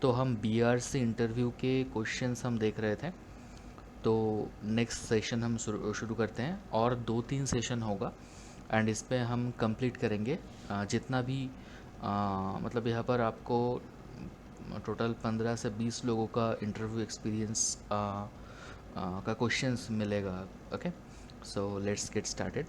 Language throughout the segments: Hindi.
तो हम बीआरसी इंटरव्यू के क्वेश्चंस हम देख रहे थे। तो नेक्स्ट सेशन हम शुरू करते हैं, और 2-3 सेशन होगा एंड इस पे हम कंप्लीट करेंगे जितना भी मतलब यहाँ पर आपको टोटल 15 से 20 लोगों का इंटरव्यू एक्सपीरियंस का क्वेश्चंस मिलेगा। Okay, so let's get started.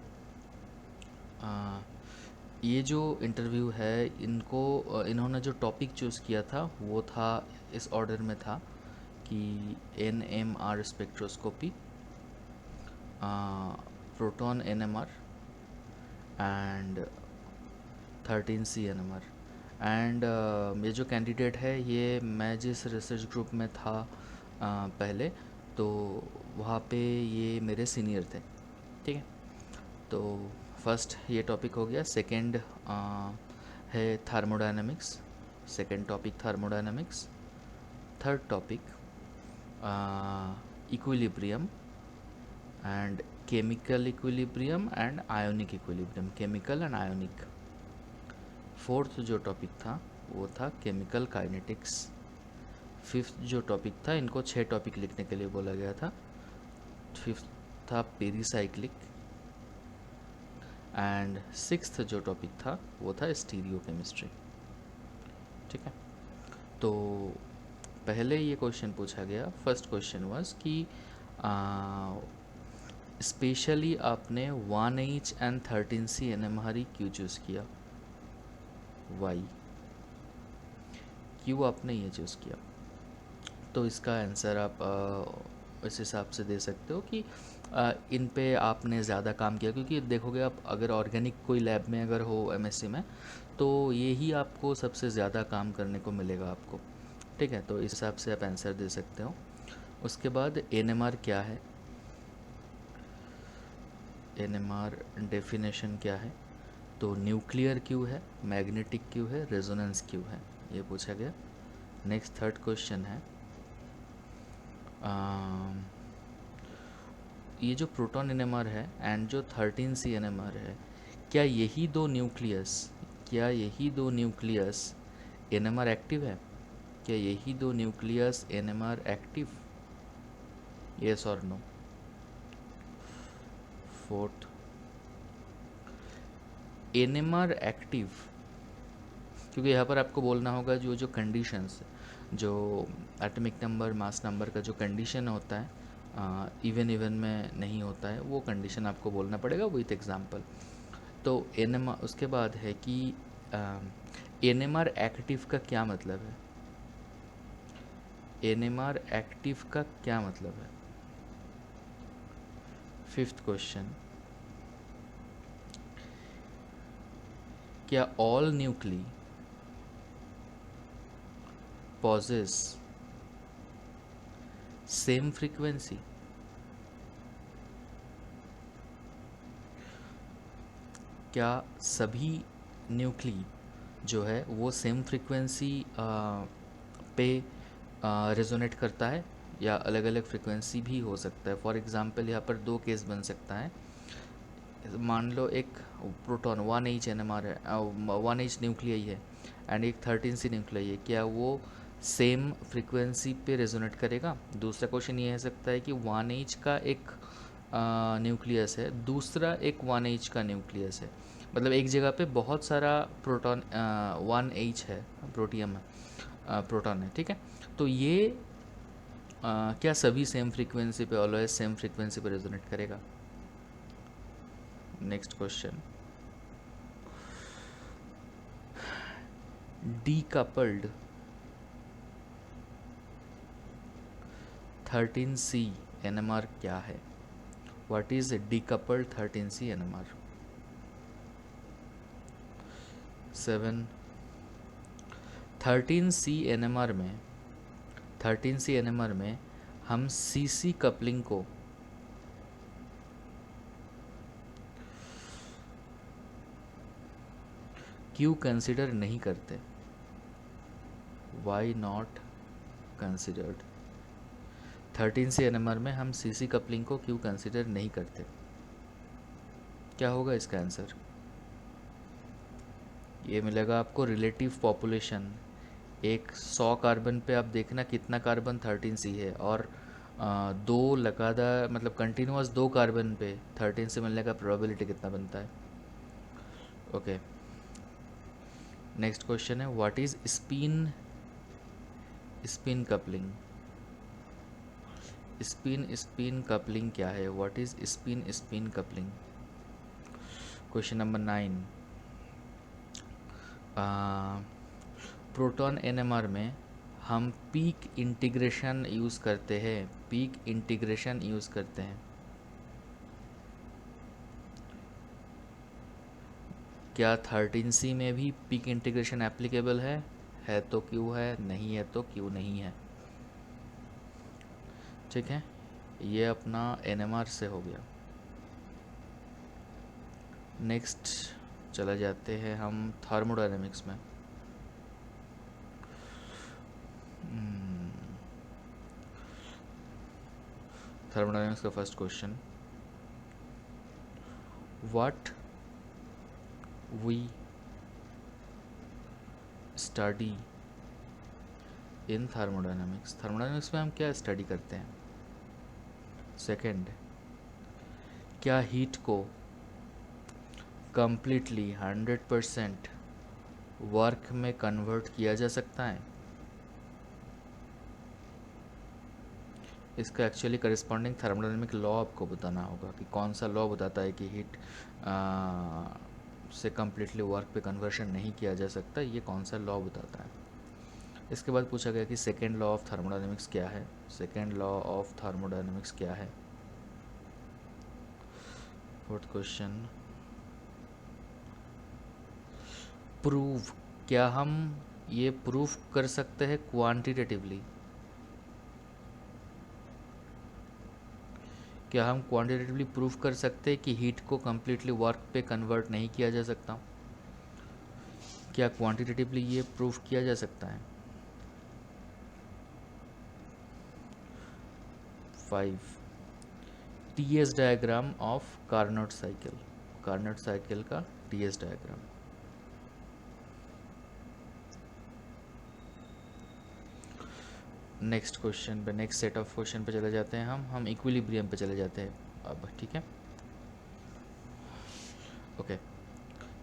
ये जो इंटरव्यू है, इन्होंने जो टॉपिक चूज़ किया था वो था, इस ऑर्डर में था कि NMR spectroscopy, proton NMR and 13C NMR। And ये जो कैंडिडेट है, ये मैं जिस रिसर्च ग्रुप में था पहले, तो वहाँ पे ये मेरे सीनियर थे। ठीक है, तो फर्स्ट ये टॉपिक हो गया। सेकंड है thermodynamics. Second topic thermodynamics. Third topic equilibrium and chemical equilibrium and ionic equilibrium, chemical and ionic. Fourth जो टॉपिक था वो था केमिकल काइनेटिक्स। फिफ्थ जो टॉपिक था, इनको 6 टॉपिक लिखने के लिए बोला गया था। फिफ्थ था पेरीसाइक्लिक एंड सिक्स्थ जो टॉपिक था वो था स्टीरियो केमिस्ट्री। ठीक है, तो पहले ये क्वेश्चन पूछा गया। फर्स्ट क्वेश्चन वाज कि स्पेशली आपने 1H एंड 13C NMR ही क्यों चूज़ किया, वाई, क्यों आपने ये चूज़ किया? तो इसका आंसर आप इस हिसाब से दे सकते हो कि इन पे आपने ज़्यादा काम किया, क्योंकि देखोगे आप, अगर ऑर्गेनिक कोई लैब में अगर हो MSc में, तो ये ही आपको सबसे ज़्यादा काम करने को मिलेगा आपको। ठीक है, तो इस हिसाब से आप आंसर दे सकते हो। उसके बाद NMR क्या है, NMR डेफिनेशन क्या है, तो न्यूक्लियर क्यों है, मैग्नेटिक क्यों है, रेजोनेंस क्यों है, ये पूछा गया। नेक्स्ट थर्ड क्वेश्चन है, ये जो प्रोटॉन NMR है एंड जो 13C NMR है, क्या यही दो न्यूक्लियस NMR एक्टिव है? क्या यही दो न्यूक्लियस NMR एक्टिव, यस और नो? फोर्थ, NMR एक्टिव, क्योंकि यहाँ पर आपको बोलना होगा जो जो कंडीशंस, जो एटॉमिक नंबर मास नंबर का जो कंडीशन होता है, इवन इवन में नहीं होता है, वो कंडीशन आपको बोलना पड़ेगा विथ एग्जांपल। तो NMR, उसके बाद है कि NMR एक्टिव का क्या मतलब है, NMR एक्टिव का क्या मतलब है? फिफ्थ क्वेश्चन, क्या all nuclei possess same frequency? क्या सभी न्यूक्ली जो है वो सेम फ्रीक्वेंसी पे रेजोनेट करता है, या अलग अलग फ्रीक्वेंसी भी हो सकता है? फॉर एग्जांपल यहाँ पर दो केस बन सकता है। मान लो एक प्रोटॉन 1H NMR है, 1H न्यूक्लियाई है, एंड एक 13C न्यूक्लियाई है, क्या वो सेम फ्रीक्वेंसी पे रेजोनेट करेगा? दूसरा क्वेश्चन ये हो सकता है कि 1H का एक न्यूक्लियस है, दूसरा एक 1H का न्यूक्लियस है, मतलब एक जगह पे बहुत सारा प्रोटॉन 1H है, प्रोटियम है, प्रोटॉन है। ठीक है, तो ये क्या सभी सेम फ्रीक्वेंसी पे, ऑलवेज सेम फ्रीक्वेंसी पे रेजोनेट करेगा? Next question, decoupled 13C NMR क्या है? What is decoupled 13C NMR? 7, 13C NMR में 13C NMR में हम CC कपलिंग को क्यों कंसिडर नहीं करते? Why not considered? 13C NMR में हम CC कपलिंग को क्यों कंसिडर नहीं करते? क्या होगा इसका आंसर? ये मिलेगा आपको रिलेटिव पॉपुलेशन, एक 100 कार्बन पे आप देखना कितना कार्बन 13C है, और दो लगातार मतलब कंटिन्यूअस दो कार्बन पे 13 से मिलने का प्रोबेबिलिटी कितना बनता है। ओके, नेक्स्ट क्वेश्चन है what is spin spin coupling. Spin spin coupling क्या है, what is spin spin coupling. Question number 9, proton NMR में हम पीक इंटीग्रेशन यूज़ करते हैं, पीक इंटीग्रेशन यूज़ करते हैं। क्या 13C में भी पीक इंटीग्रेशन एप्लीकेबल है तो क्यों है, नहीं है तो क्यों नहीं है। ठीक है, ये अपना एनएमआर से हो गया। नेक्स्ट चला जाते हैं हम थर्मोडायनेमिक्स में। थर्मोडायनेमिक्स का first question, what we study in thermodynamics. Thermodynamics में हम क्या स्टडी करते हैं। सेकंड, क्या हीट को कंप्लीटली 100% वर्क में कन्वर्ट किया जा सकता है। इसका एक्चुअली करस्पॉन्डिंग थर्मोडायनेमिक लॉ आपको बताना होगा कि कौन सा लॉ बताता है कि हीट से कम्प्लीटली वर्क पे कन्वर्शन नहीं किया जा सकता, ये कौन सा लॉ बताता है। इसके बाद पूछा गया कि सेकेंड लॉ ऑफ थर्मोडायनेमिक्स क्या है। सेकेंड लॉ ऑफ थर्मोडायनेमिक्स क्या है। फोर्थ क्वेश्चन, प्रूव, क्या हम ये प्रूफ कर सकते हैं क्वांटिटेटिवली। क्या हम क्वांटिटेटिवली प्रूफ कर सकते हैं कि हीट को कम्प्लीटली वर्क पे कन्वर्ट नहीं किया जा सकता। क्या क्वांटिटेटिवली ये प्रूफ किया जा सकता है। 5, TS diagram of Carnot cycle. Carnot cycle का टीएस डायग्राम। नेक्स्ट क्वेश्चन पे, नेक्स्ट सेट ऑफ क्वेश्चन पे चले जाते हैं हम इक्विलिब्रियम पे चले जाते हैं अब। ठीक है, ओके,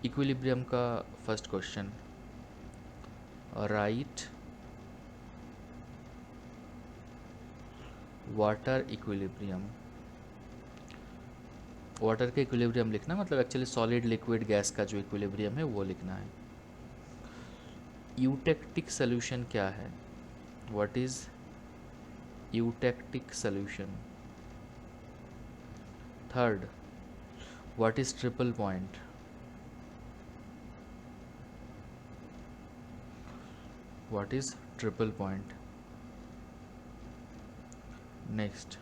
इक्विलिब्रियम का first question, right water equilibrium. Water के इक्विलिब्रियम लिखना मतलब एक्चुअली सॉलिड लिक्विड गैस का जो इक्विलिब्रियम है वो लिखना है। यूटेक्टिक सोल्यूशन क्या है, what is eutectic solution. Third, what is triple point. What is triple point. Next,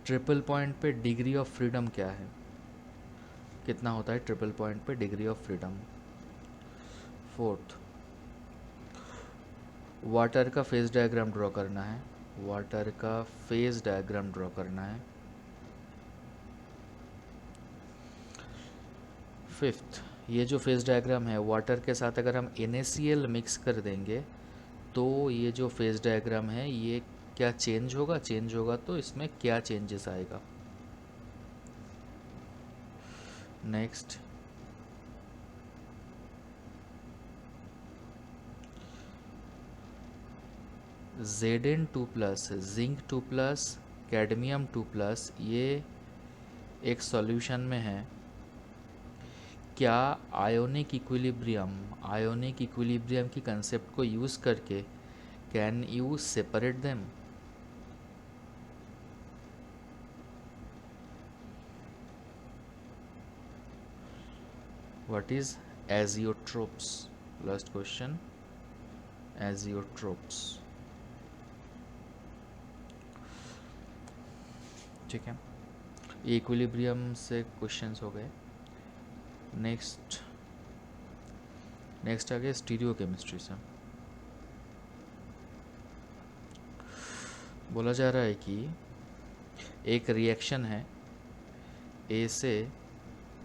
triple point पे डिग्री ऑफ फ्रीडम क्या है, कितना होता है ट्रिपल पॉइंट पे degree of freedom. Fourth, water का फेज डायग्राम ड्रॉ करना है, वाटर का फेज डायग्राम ड्रॉ करना है। फिफ्थ, ये जो फेज डायग्राम है वाटर के साथ अगर हम NaCl मिक्स कर देंगे तो ये जो फेज डायग्राम है ये क्या चेंज होगा, चेंज होगा तो इसमें क्या चेंजेस आएगा। नेक्स्ट, Zn2+, जिंक 2+, कैडमियम 2+, ये एक सॉल्यूशन में है। क्या आयोनिक इक्विलिब्रियम की कंसेप्ट को यूज़ करके can you separate them. What is azeotropes. Last question, azeotropes. ठीक है, ये इक्विलिब्रियम से क्वेश्चंस हो गए। नेक्स्ट आ गया स्टीरियो केमिस्ट्री से। बोला जा रहा है कि एक रिएक्शन है, ए से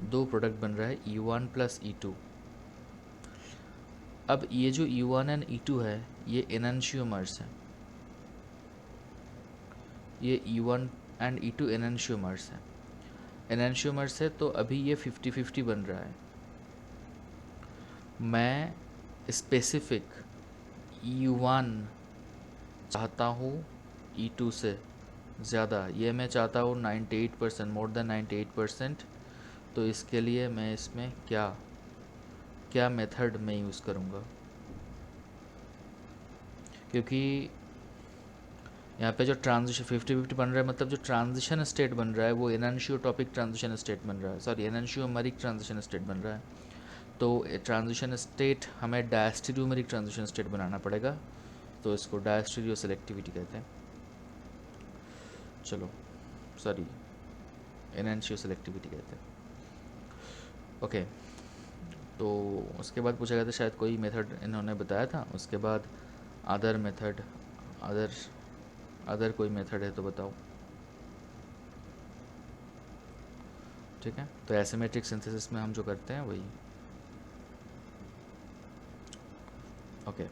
दो प्रोडक्ट बन रहा है E1 + E2। अब ये जो E1 एंड E2 है ये एनंशियोमर्स हैं, ये E1 एंड E2 एनंशियोमर्स हैं। एनंशियोमर्स है तो अभी ये 50-50 बन रहा है। मैं स्पेसिफिक E1 चाहता हूँ E2 से ज़्यादा, ये मैं चाहता हूँ 98%, मोर देन 98%। तो इसके लिए मैं इसमें क्या क्या मेथड मैं यूज़ करूँगा, क्योंकि यहाँ पे जो ट्रांजिशन 50-50 बन रहा है, मतलब जो ट्रांजिशन स्टेट बन रहा है वो एनंशियोटॉपिक ट्रांजिशन स्टेट बन रहा है, सॉरी एनंशियोमेरिक ट्रांजिशन स्टेट बन रहा है। तो ट्रांजिशन स्टेट हमें डायस्टेरियोमेरिक ट्रांजिशन स्टेट बनाना पड़ेगा, तो इसको डायस्टेरियो सेलेक्टिविटी कहते हैं। चलो सॉरी, एनंशियो सेलेक्टिविटी कहते हैं। ओके, तो उसके बाद पूछा गया था शायद कोई मेथड इन्होंने बताया था, उसके बाद अदर मेथड, अदर अदर कोई मेथड है तो बताओ। ठीक है, तो एसिमेट्रिक सिंथेसिस में हम जो करते हैं वही। ओके,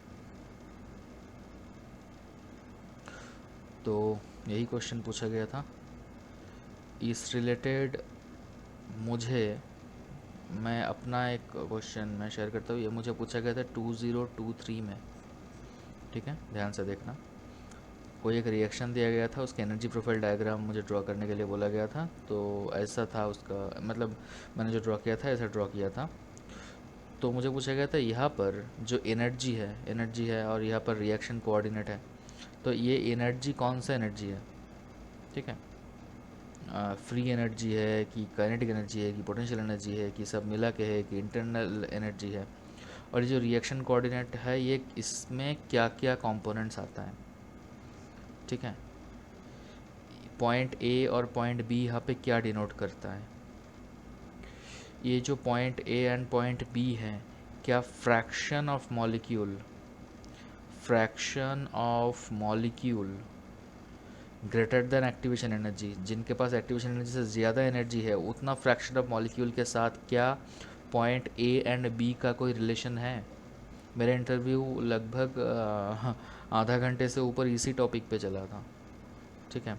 तो यही क्वेश्चन पूछा गया था। इस रिलेटेड मुझे, मैं अपना एक क्वेश्चन मैं शेयर करता हूँ। ये मुझे पूछा गया था 2023 में, ठीक है, ध्यान से देखना। कोई एक रिएक्शन दिया गया था, उसके एनर्जी प्रोफाइल डायग्राम मुझे ड्रॉ करने के लिए बोला गया था। तो ऐसा था उसका मतलब, मैंने जो ड्रॉ किया था ऐसा ड्रॉ किया था। तो मुझे पूछा गया था यहाँ पर जो एनर्जी है और यहाँ पर रिएक्शन कोऑर्डिनेट है, तो ये एनर्जी कौन सा एनर्जी है, ठीक है, फ्री एनर्जी है कि काइनेटिक एनर्जी है कि पोटेंशियल एनर्जी है कि सब मिला के है कि इंटरनल एनर्जी है, और ये जो रिएक्शन कोऑर्डिनेट है ये इसमें क्या क्या कंपोनेंट्स आता है, ठीक है। पॉइंट ए और पॉइंट बी यहाँ पे क्या डिनोट करता है, ये जो point a and point b है, क्या fraction of molecule greater than activation energy, जिनके पास एक्टिवेशन एनर्जी से ज़्यादा एनर्जी है उतना फ्रैक्शन ऑफ मॉलिक्यूल के साथ क्या पॉइंट ए एंड बी का कोई रिलेशन है। मेरा इंटरव्यू लगभग आधा घंटे से ऊपर इसी टॉपिक पे चला था, ठीक है।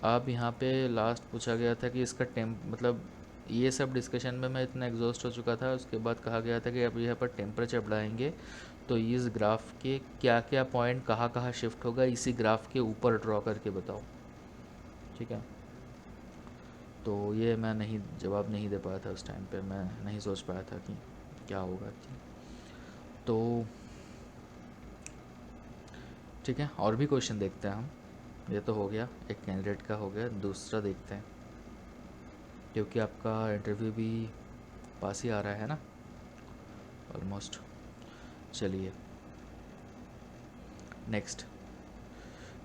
अब यहाँ पे लास्ट पूछा गया था कि इसका मतलब ये सब डिस्कशन में मैं इतना एग्जॉस्ट हो चुका था, उसके बाद कहा गया था कि अब यहाँ पर टेम्परेचर बढ़ाएंगे तो इस ग्राफ के क्या क्या पॉइंट कहाँ कहाँ शिफ्ट होगा इसी ग्राफ के ऊपर ड्रॉ करके बताओ, ठीक है। तो ये मैं नहीं जवाब नहीं दे पाया था उस टाइम पे, मैं नहीं सोच पाया था कि क्या होगा। तो ठीक है, और भी क्वेश्चन देखते हैं हम। ये तो हो गया, एक कैंडिडेट का हो गया, दूसरा देखते हैं, क्योंकि आपका इंटरव्यू भी पास ही आ रहा है ना ऑलमोस्ट। चलिए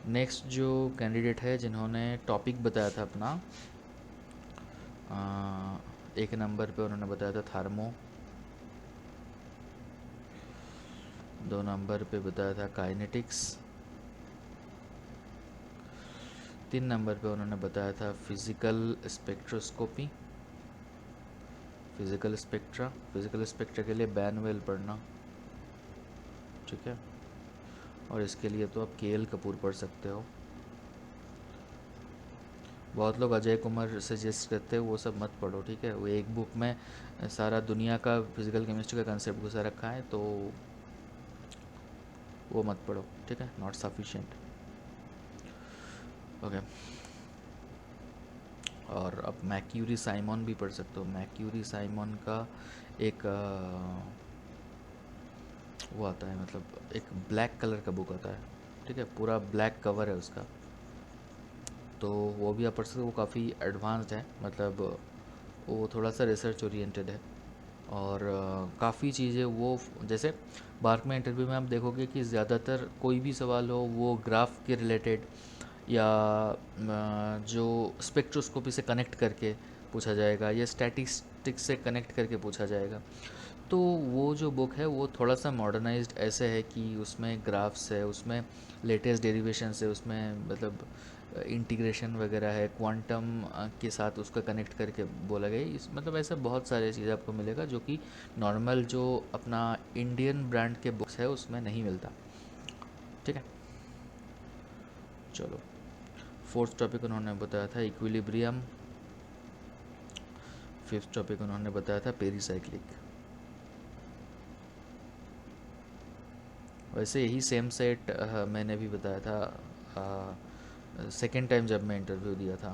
नेक्स्ट जो कैंडिडेट है जिन्होंने टॉपिक बताया था अपना, एक नंबर पे उन्होंने बताया था थार्मो, 2 नंबर पे बताया था काइनेटिक्स, 3 नंबर पे उन्होंने बताया था फिज़िकल स्पेक्ट्रोस्कोपी, फिज़िकल स्पेक्ट्रा के लिए बैनवेल पढ़ना, ठीक है। और इसके लिए तो आप के.एल. कपूर पढ़ सकते हो। बहुत लोग अजय कुमार सजेस्ट करते हैं वो सब मत पढ़ो, ठीक है। वो एक बुक में सारा दुनिया का फिज़िकल केमिस्ट्री का कंसेप्ट घुसा रखा है, तो वो मत पढ़ो, ठीक है, नॉट सफिशिएंट। ओके, और अब मैक्यूरी साइमन भी पढ़ सकते हो। मैक्यूरी साइमन का एक वो आता है, मतलब एक ब्लैक कलर का बुक आता है, ठीक है, पूरा ब्लैक कवर है उसका, तो वो भी आप पढ़ सकते हो। वो काफ़ी एडवांस्ड है, मतलब वो थोड़ा सा रिसर्च ओरिएंटेड है, और काफ़ी चीज़ें वो जैसे बार्क में इंटरव्यू में आप देखोगे कि ज़्यादातर कोई भी सवाल हो वो ग्राफ के रिलेटेड या जो स्पेक्ट्रोस्कोपी से कनेक्ट करके पूछा जाएगा या स्टैटिस्टिक्स से कनेक्ट करके पूछा जाएगा। तो वो जो बुक है वो थोड़ा सा मॉडर्नाइज्ड ऐसे है कि उसमें ग्राफ्स है, उसमें लेटेस्ट डेरिवेशंस है, उसमें मतलब इंटीग्रेशन वगैरह है, क्वांटम के साथ उसका कनेक्ट करके बोला गया है। इस मतलब ऐसा बहुत सारे चीज़ आपको मिलेगा जो कि नॉर्मल जो अपना इंडियन ब्रांड के बुक्स है उसमें नहीं मिलता। ठीक है, चलो। फोर्थ टॉपिक उन्होंने बताया था इक्विलिब्रियम। फिफ्थ टॉपिक उन्होंने बताया था पेरीसाइक्लिक। वैसे यही सेम सेट मैंने भी बताया था सेकेंड टाइम जब मैं इंटरव्यू दिया था,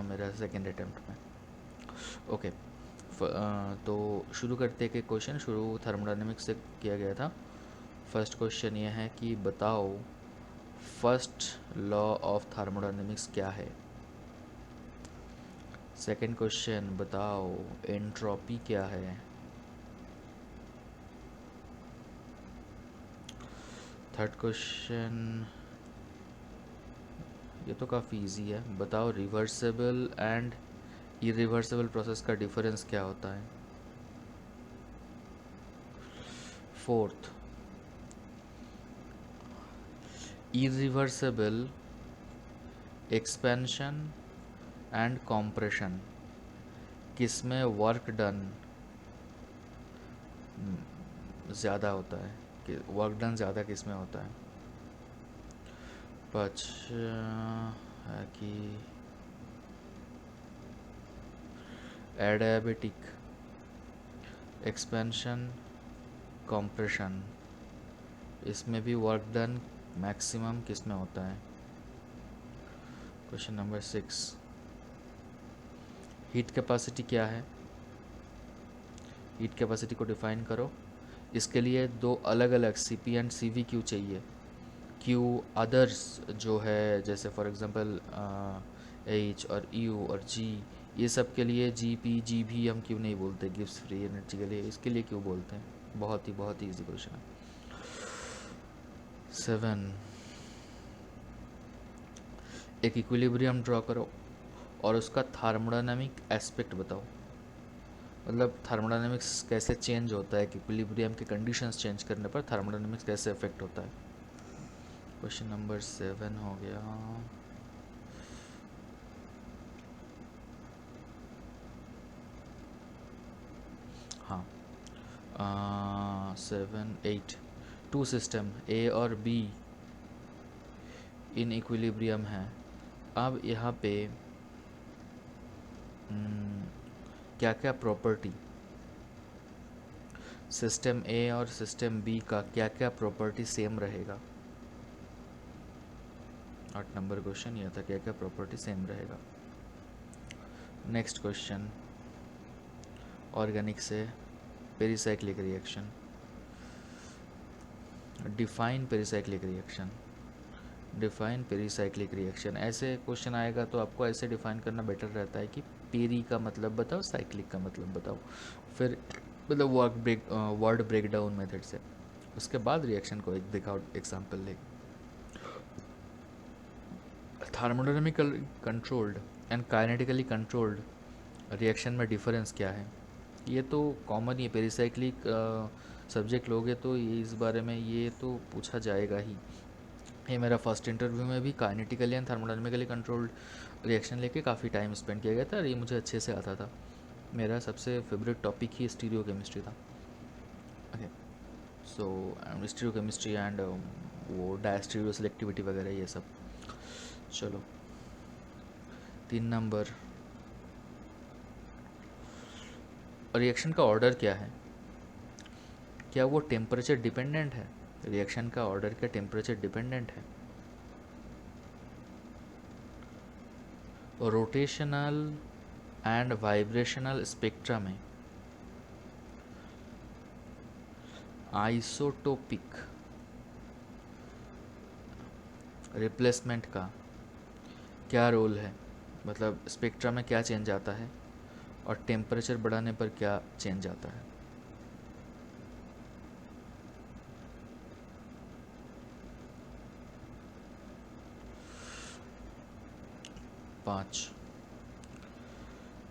मेरा सेकेंड अटेम्प्ट में। ओके, तो शुरू करते के क्वेश्चन शुरू थर्मोडायनेमिक्स से किया गया था। फर्स्ट क्वेश्चन ये है कि बताओ फर्स्ट लॉ ऑफ थर्मोडायनेमिक्स क्या है। सेकंड क्वेश्चन बताओ एंट्रोपी क्या है। थर्ड क्वेश्चन ये तो काफ़ी इजी है, बताओ रिवर्सिबल एंड इरिवर्सिबल प्रोसेस का डिफरेंस क्या होता है। Fourth, irreversible expansion and compression किसमें वर्क डन ज़्यादा होता है, कि वर्क डन ज़्यादा किसमें होता है। है कि एडियाबेटिक एक्सपेंशन कॉम्प्रेशन इसमें भी वर्क डन मैक्सिमम किस में होता है। क्वेश्चन नंबर 6, हीट कैपेसिटी क्या है। हीट कैपेसिटी को डिफाइन करो। इसके लिए दो अलग अलग C P and C V Q चाहिए। क्यू अदर्स जो है, जैसे फॉर एग्जांपल एच और यू और जी, ये सब के लिए जी पी जी भी हम क्यों नहीं बोलते गिव्स फ्री एनर्जी के लिए, इसके लिए क्यों बोलते हैं। बहुत ही ईजी क्वेश्चन है। 7, एक इक्विलिब्रियम ड्रॉ करो और उसका थार्मोडायनामिक एस्पेक्ट बताओ। मतलब थार्मोडायनामिक्स कैसे चेंज होता है, कि इक्विलिब्रियम के कंडीशंस चेंज करने पर थार्मोडायनामिक्स कैसे अफेक्ट होता है। क्वेश्चन नंबर 7 हो गया। हाँ, 7 8, टू सिस्टम ए और बी इन इक्विलिब्रियम है। अब यहाँ पे क्या क्या प्रॉपर्टी, सिस्टम ए और सिस्टम बी का क्या क्या प्रॉपर्टी सेम रहेगा। 8 नंबर क्वेश्चन यह था, क्या क्या प्रॉपर्टी सेम रहेगा। नेक्स्ट क्वेश्चन ऑर्गेनिक से pericyclic reaction, define pericyclic reaction. Define pericyclic reaction, ऐसे क्वेश्चन आएगा तो आपको ऐसे डिफाइन करना बेटर रहता है कि पेरी का मतलब बताओ, साइक्लिक का मतलब बताओ, फिर मतलब वर्ड ब्रेक डाउन मेथड से, उसके बाद रिएक्शन को एक दिखाओ एग्जाम्पल ले। Thermodynamically controlled and kinetically controlled reaction में डिफरेंस क्या है। ये तो कॉमन ही है, पेरिसाइक्लिक सब्जेक्ट लोगे तो ये इस बारे में ये तो पूछा जाएगा ही। ये मेरा फर्स्ट इंटरव्यू में भी kinetically and thermodynamically controlled reaction लेके काफ़ी टाइम स्पेंड किया गया था और ये मुझे अच्छे से आता था। मेरा सबसे फेवरेट टॉपिक ही स्टीरियो केमिस्ट्री था। Okay, so stereo chemistry and वो डायस्टीरियो सेलेक्टिविटी वगैरह ये सब। चलो 3 नंबर, रिएक्शन का ऑर्डर क्या है। क्या वो टेम्परेचर डिपेंडेंट है। रिएक्शन का ऑर्डर क्या टेम्परेचर डिपेंडेंट है। रोटेशनल एंड वाइब्रेशनल स्पेक्ट्रा में आइसोटोपिक रिप्लेसमेंट का क्या रोल है। मतलब स्पेक्ट्रा में क्या चेंज आता है और टेम्परेचर बढ़ाने पर क्या चेंज आता है। 5,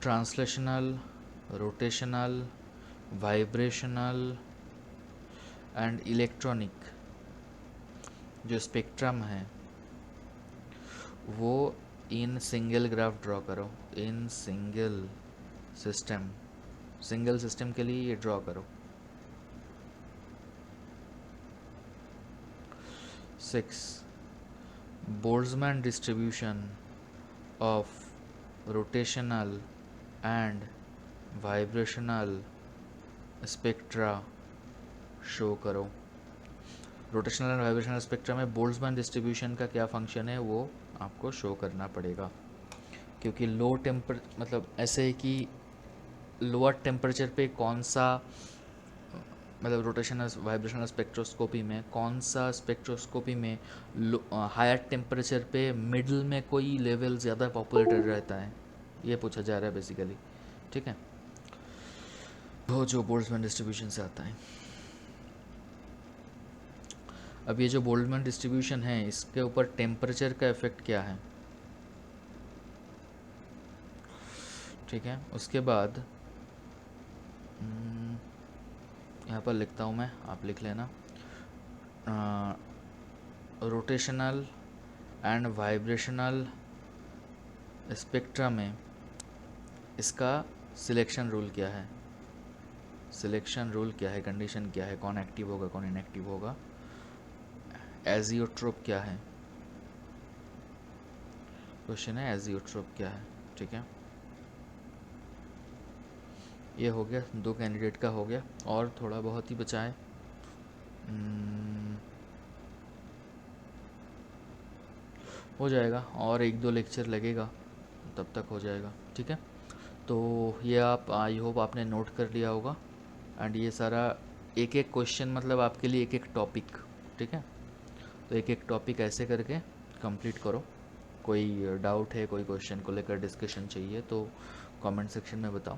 translational, rotational, vibrational and electronic जो स्पेक्ट्रम है वो इन सिंगल ग्राफ ड्रॉ करो, इन सिस्टम सिंगल सिस्टम के लिए ये ड्रॉ करो। 6 Boltzmann distribution of rotational and vibrational spectra show करो। रोटेशनल एंड वाइब्रेशनल स्पेक्ट्रा में बोल्ट्जमैन डिस्ट्रीब्यूशन का क्या फंक्शन है वो आपको शो करना पड़ेगा, क्योंकि लो टेम्पर मतलब ऐसे है कि लोअर टेम्परेचर पे कौन सा मतलब रोटेशनल वाइब्रेशनल स्पेक्ट्रोस्कोपी में कौन सा स्पेक्ट्रोस्कोपी में हायर टेम्परेचर पे मिडल में कोई लेवल ज़्यादा पॉपुलेटेड रहता है, ये पूछा जा रहा है बेसिकली। ठीक है, वो जो बोल्ट्जमैन डिस्ट्रीब्यूशन से आता है। अब ये जो बोल्ट्जमैन डिस्ट्रीब्यूशन है इसके ऊपर टेम्परेचर का इफेक्ट क्या है। ठीक है, उसके बाद यहाँ पर लिखता हूँ मैं, आप लिख लेना। रोटेशनल एंड वाइब्रेशनल स्पेक्ट्रा में इसका सिलेक्शन रूल क्या है, सिलेक्शन रूल क्या है, कंडीशन क्या है, कौन एक्टिव होगा कौन इनएक्टिव होगा, एजियोट्रोप क्या है, क्वेश्चन है एजियोट्रोप क्या है। ठीक है, ये हो गया, 2 कैंडिडेट का हो गया, और थोड़ा बहुत ही बचा है। हो जाएगा, और 1-2 लेक्चर लगेगा तब तक हो जाएगा। ठीक है, तो ये आप आई होप आपने नोट कर लिया होगा। एंड ये सारा एक एक क्वेश्चन मतलब आपके लिए एक एक टॉपिक। ठीक है, तो एक एक टॉपिक ऐसे करके कंप्लीट करो। कोई डाउट है, कोई क्वेश्चन को लेकर डिस्कशन चाहिए तो कमेंट सेक्शन में बताओ।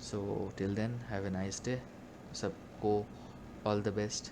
So till then have a nice day, सबको ऑल द बेस्ट।